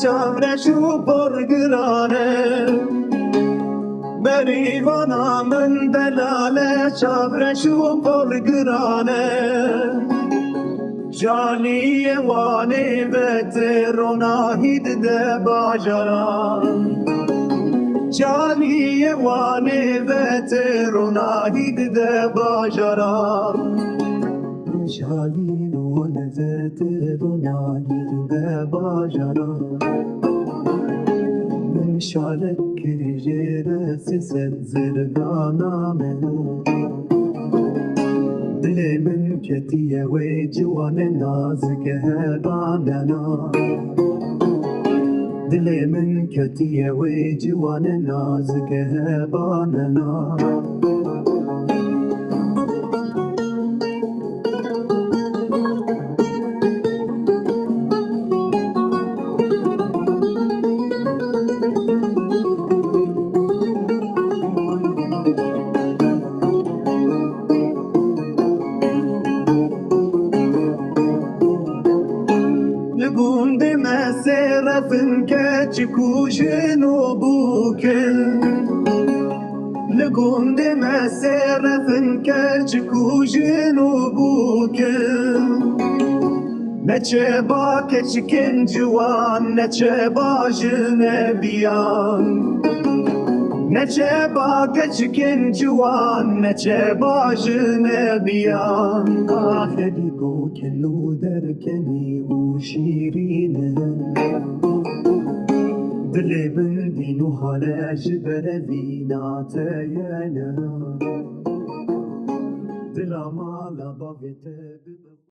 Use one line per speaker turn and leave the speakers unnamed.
چاورش و پرگرانه بریوانا من دلاله چاورش و پرگرانه جانی وانی بترونا هید ده باجران جانی وانی بترونا هید ده باجران جانی وانی بترونا هید ده باجران شالک کریجه سیزد زرگانا منو دل من کتیه و جوان نازک هباننا دل من کتیه و جوان نازک هباننا لگونده مسرفن که چکوشن و بوکن لگونده مسرفن که چکوشن و بوکن نچه با کچکن جوان نچه با جنبیان نچه با کچکن جوان نچه با جنبیان آخری گو کلو درکنی و شیرینه دل من دینو حالا جبر وینات یانا دل مالا باویت